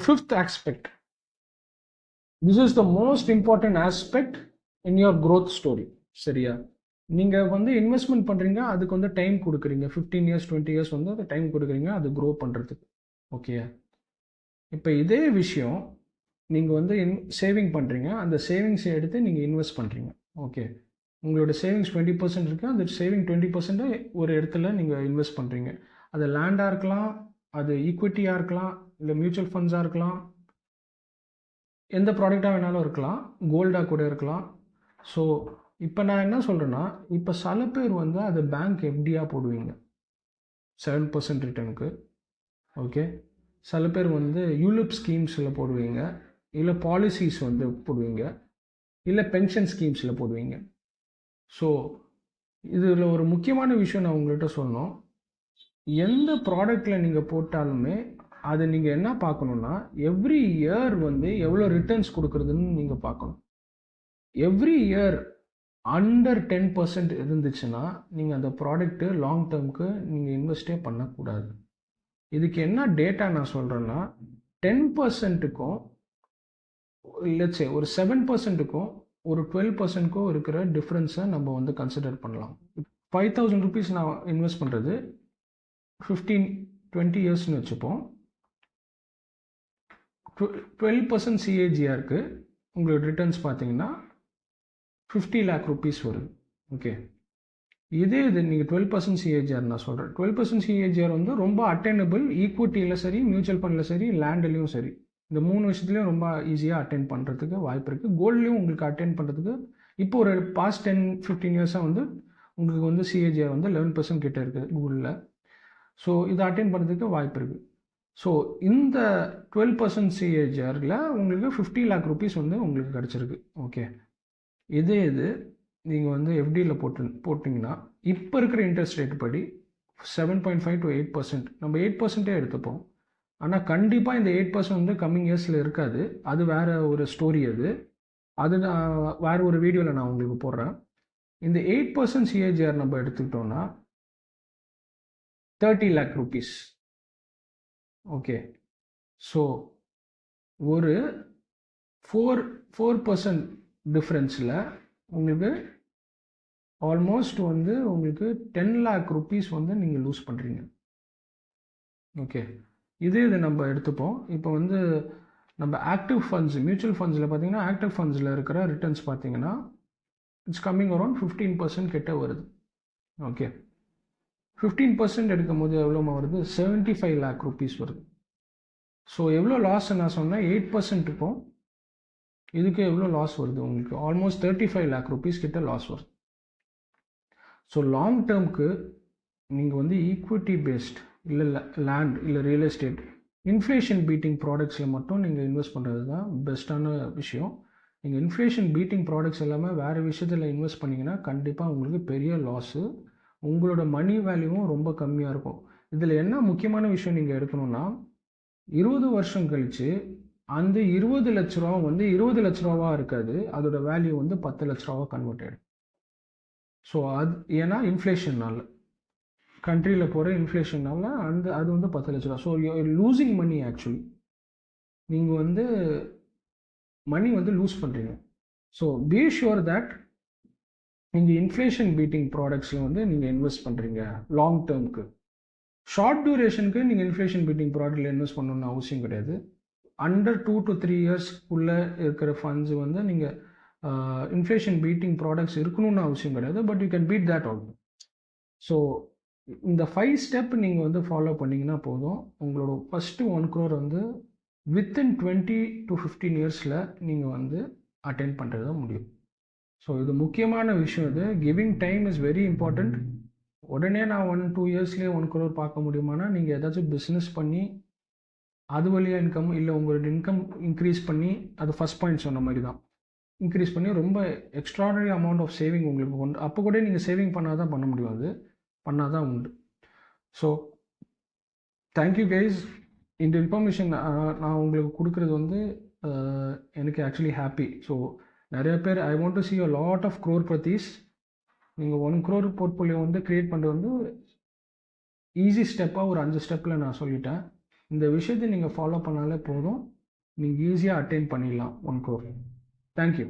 fifth aspect, this is the most important aspect in your growth story. சரியா? நீங்கள் வந்து investment பண்ணுறீங்க, அதுக்கு வந்து டைம் கொடுக்குறீங்க. 15 இயர்ஸ் 20 இயர்ஸ் வந்து அது டைம் கொடுக்குறீங்க அது க்ரோ பண்ணுறதுக்கு. ஓகே, இப்போ இதே விஷயம் நீங்கள் வந்து சேவிங் பண்ணுறீங்க, அந்த சேவிங்ஸை எடுத்து நீங்கள் இன்வெஸ்ட் பண்ணுறீங்க. ஓகே, உங்களோட சேவிங்ஸ் 20% இருக்குது, அந்த சேவிங் 20% ஒரு இடத்துல நீங்கள் இன்வெஸ்ட் பண்ணுறீங்க. அது லேண்டாக இருக்கலாம், அது ஈக்விட்டியாக இருக்கலாம், இல்லை மியூச்சுவல் ஃபண்ட்ஸாக இருக்கலாம், எந்த ப்ராடக்டாக வேணாலும் இருக்கலாம், கோல்டாக கூட இருக்கலாம். ஸோ இப்போ நான் என்ன சொல்கிறேன்னா, இப்போ சில பேர் வந்து அது பேங்க் எஃப்டியாக போடுவீங்க 7% ரிட்டர்னுக்கு. ஓகே, சில பேர் வந்து யூலிப் ஸ்கீம்ஸில் போடுவீங்க, இல்லை பாலிசிஸ் வந்து போடுவீங்க, இல்லை பென்ஷன் ஸ்கீம்ஸில் போடுவீங்க. ஸோ இதில் ஒரு முக்கியமான விஷயம் நான் உங்கள்கிட்ட சொல்லணும். எந்த ப்ராடக்டில் நீங்கள் போட்டாலுமே அது நீங்கள் என்ன பார்க்கணுன்னா, எவ்ரி இயர் வந்து எவ்வளோ ரிட்டர்ன்ஸ் கொடுக்குறதுன்னு நீங்கள் பார்க்கணும். எவ்ரி இயர் அண்டர் 10% இருந்துச்சுன்னா நீங்கள் அந்த ப்ராடக்ட்டு லாங் டேர்முக்கு நீங்கள் இன்வெஸ்டே பண்ணக்கூடாது. இதுக்கு என்ன டேட்டா நான் சொல்கிறேன்னா, 10%க்கும் இல்லைச்சே ஒரு 7%க்கும் ஒரு 12%க்கும் இருக்கிற டிஃப்ரென்ஸை நம்ம வந்து கன்சிடர் பண்ணலாம். 5,000 rupees நான் இன்வெஸ்ட் பண்ணுறது 15-20 இயர்ஸ்னு வச்சுப்போம். 12% சிஏஜிஆருக்கு உங்களோட ரிட்டர்ன்ஸ் பார்த்தீங்கன்னா 50 lakh rupees வருது. ஓகே, இது நீங்கள் 12% சிஏஜிஆர் நான் சொல்கிறேன். 12% சிஏஜிஆர் வந்து ரொம்ப அட்டைனபிள், ஈக்விட்டியில் சரி, மியூச்சுவல் ஃபண்டில் சரி, லேண்ட்லேயும் சரி, இந்த 3 விஷயத்துலையும் ரொம்ப ஈஸியாக அட்டென்ட் பண்ணுறதுக்கு வாய்ப்பு இருக்குது. கோல்ட்லேயும் உங்களுக்கு அட்டென்ட் பண்ணுறதுக்கு இப்போ ஒரு பாஸ்ட் 10-15 இயர்ஸாக வந்து உங்களுக்கு வந்து சிஏஜிஆர் வந்து 11% கிட்டே இருக்குது கோல்டில். ஸோ இதை அட்டென்ட் பண்ணுறதுக்கு வாய்ப்பு இருக்குது. ஸோ இந்த 12% சிஏஜிஆரில் உங்களுக்கு 50 lakh rupees வந்து உங்களுக்கு கிடச்சிருக்கு. ஓகே, இது நீங்கள் வந்து எஃப்டியில் போட்டிங்கன்னா இப்போ இருக்கிற இன்ட்ரெஸ்ட் ரேட் படி 7.5 to 8%, நம்ம 8%ஏ எடுத்துப்போம். ஆனால் கண்டிப்பாக இந்த 8% வந்து கம்மிங் இயர்ஸில் இருக்காது. அது வேறு ஒரு ஸ்டோரி. அது நான் வேறு ஒரு வீடியோவில் நான் உங்களுக்கு போடுறேன். இந்த 8% சிஏஜிஆர் நம்ம எடுத்துக்கிட்டோன்னா 30 lakh rupees. ஓகே, ஸோ ஒரு 4% டிஃப்ரென்ஸில் உங்களுக்கு ஆல்மோஸ்ட் வந்து உங்களுக்கு 10 lakh rupees வந்து நீங்கள் லூஸ் பண்ணுறீங்க. ஓகே, இது நம்ம எடுத்துப்போம். இப்போ வந்து நம்ம ஆக்டிவ் ஃபண்ட்ஸ், மியூச்சுவல் ஃபண்ட்ஸில் பார்த்தீங்கன்னா ஆக்டிவ் ஃபண்ட்ஸில் இருக்கிற ரிட்டர்ன்ஸ் பார்த்தீங்கன்னா இட்ஸ் கம்மிங் அரௌண்ட் 15% கிட்ட வருது. ஓகே, 15% எடுக்கும் போது எவ்வளோ வருது? 75 lakh rupees வருது. ஸோ எவ்வளோ லாஸ் நான் சொன்னேன்? 8%க்கும் இதுக்கு எவ்வளோ லாஸ் வருது? உங்களுக்கு ஆல்மோஸ்ட் 35 lakh rupees கிட்ட லாஸ் வருது. ஸோ லாங் டேர்முக்கு நீங்கள் வந்து ஈக்விட்டி பேஸ்ட் இல்லை லேண்ட் இல்லை ரியல் எஸ்டேட் இன்ஃப்ளேஷன் பீட்டிங் ப்ராடக்ட்ஸில் மட்டும் நீங்கள் இன்வெஸ்ட் பண்ணுறது தான் பெஸ்ட்டான விஷயம். நீங்கள் இன்ஃப்ளேஷன் பீட்டிங் ப்ராடக்ட்ஸ் எல்லாமே வேறு விஷயத்தில் இன்வெஸ்ட் பண்ணிங்கன்னா கண்டிப்பாக உங்களுக்கு பெரிய லாஸு, உங்களோட மணி வேல்யூவும் ரொம்ப கம்மியாக இருக்கும். இதில் என்ன முக்கியமான விஷயம் நீங்கள் எடுக்கணும்னா, 20 வருஷம் கழித்து அந்த 20 லட்ச ரூபா வந்து 20 லட்ச ரூபாவாக இருக்காது, அதோட வேல்யூ வந்து 10 லட்ச ரூபாவாக கன்வெர்ட் ஆகிடும். ஸோ அது ஏன்னா இன்ஃப்ளேஷனால், கண்ட்ரியில் போகிற இன்ஃப்ளேஷனால் அது வந்து 10 லட்ச ரூபா. ஸோ லூசிங் மணி. ஆக்சுவலி நீங்கள் வந்து மணி வந்து லூஸ் பண்ணுறீங்க. ஸோ பி ஷுர் தட் நீங்கள் இன்ஃப்ளேஷன் பீட்டிங் ப்ராடக்ட்ஸில் வந்து நீங்கள் இன்வெஸ்ட் பண்ணுறீங்க லாங் டேர்முக்கு. ஷார்ட் டியூரேஷனுக்கு நீங்கள் இன்ஃப்ளேஷன் பீட்டிங் ப்ராடக்ட்டில் இன்வெஸ்ட் பண்ணணும்னு அவசியம் கிடையாது. அண்டர் 2 to 3 இயர்ஸ்க்குள்ளே இருக்கிற ஃபண்ட்ஸ் வந்து நீங்கள் இன்ஃப்ளேஷன் பீட்டிங் ப்ராடக்ட்ஸ் இருக்கணும்னு அவசியம் கிடையாது. But you can beat that also. So இந்த 5 ஸ்டெப் நீங்கள் வந்து ஃபாலோ பண்ணிங்கன்னா போதும், உங்களோட ஃபஸ்ட்டு 1 crore வந்து வித்தின் 20 to 15 இயர்ஸில் நீங்கள் வந்து அட்டென்ட் பண்ணுறது தான் முடியும். ஸோ இது முக்கியமான விஷயம். இது giving time is very important. உடனே நான் 1-2 இயர்ஸ்லேயே 1 crore பார்க்க முடியுமானா, நீங்கள் ஏதாச்சும் பிஸ்னஸ் பண்ணி அது வழியாக இன்கம், இல்லை உங்களோட இன்கம் இன்க்ரீஸ் பண்ணி, அது ஃபஸ்ட் பாயிண்ட் சொன்ன மாதிரி தான், இன்க்ரீஸ் பண்ணி ரொம்ப எக்ஸ்ட்ராடனரி அமௌண்ட் ஆஃப் சேவிங் உங்களுக்கு உண்டு. அப்போ கூட நீங்கள் சேவிங் பண்ணால் தான் பண்ண முடியும், அது பண்ணால் தான் உண்டு. So thank you guys. இந்த இன்ஃபர்மேஷன் நான் உங்களுக்கு கொடுக்குறது வந்து எனக்கு ஆக்சுவலி ஹாப்பி. ஸோ நிறைய பேர் I want to see a lot of crore நீங்கள் 1 crore போர்ட்ஃபோலியோ வந்து க்ரியேட் பண்ணுறது வந்து ஈஸி ஸ்டெப்பாக ஒரு 5 ஸ்டெப்பில் நான் சொல்லிட்டேன். இந்த விஷயத்தை நீங்கள் ஃபாலோ பண்ணாலே போதும், நீங்கள் ஈஸியாக அட்டைன் பண்ணிடலாம் 1 crore. தேங்க்யூ.